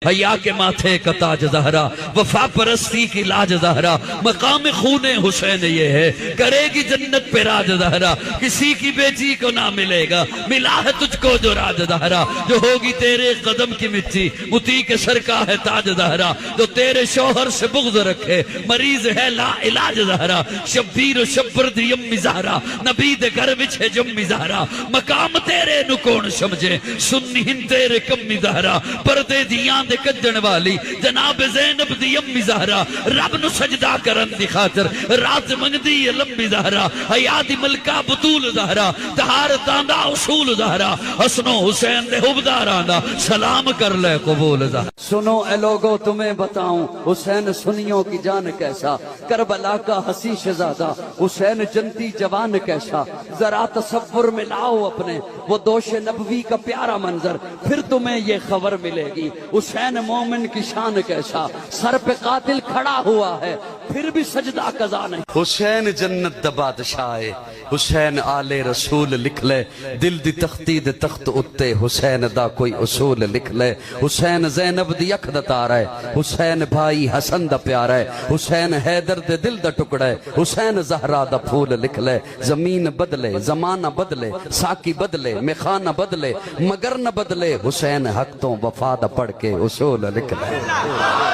حیا کے ماتھے کا تاج زہرا، وفا پرستی کی لاج زہرا، مقام خون حسین یہ ہے، کرے گی جنت پہ راج زہرا، کسی کی بیٹی کو نہ ملے گا، ملا ہے تجھ کو جو راج زہرا، جو ہوگی تیرے قدم کی مٹی، متی کے سر کا ہے تاج زہرا، جو تیرے شوہر سے بغض رکھے، مریض ہے لا علاج زہرا، شبیر و شبر دی امی زہرا، نبی دے گھر وچ ہے جمی زہرا، مقام تیرے نو کون سمجھے، سنی ہن تیرے کمی زہرا، پردے دیاں دے کجن والی جناب زینب دی امی زہرا، رب نو سجدہ کرن دی خاطر رات منگدی لمبی زہرا، حیا دی ملکہ بطول زہرا، طہارتاں دا اصول زہرا، حسن و حسین دے حبداراں دا سلام کر لے قبول زہرا۔ سنو اے لوگوں تمہیں بتاؤں حسین سنیوں کی جان کیسا، کربلا کا حسین شہزادہ حسین جنتی جوان کیسا، ذرا تصور میں لاؤ اپنے وہ دوش نبوی کا پیارا منظر، پھر تمہیں یہ خبر ملے گی حسین مومن کی شان کیسا، سر پہ قاتل کھڑا ہوا ہے پھر بھی سجدہ قضا نہیں۔ حسین جنت دا بادشاہ ہے، حسین آل رسول لکھ لے، دل دی تختی دے تخت اتے حسین دا کوئی اصول لکھ لے، حسین زینب دی اکھ دا تارا ہے، حسین بھائی حسن دا پیارا ہے، حسین حیدر دے دل دا ٹکڑا ہے، حسین زہرا دا پھول لکھ لے، زمین بدلے زمانہ بدلے ساکی بدلے میخانہ بدلے مگر نہ بدلے، حسین حق تو وفا دا پڑھ کے اصول لکھ لے۔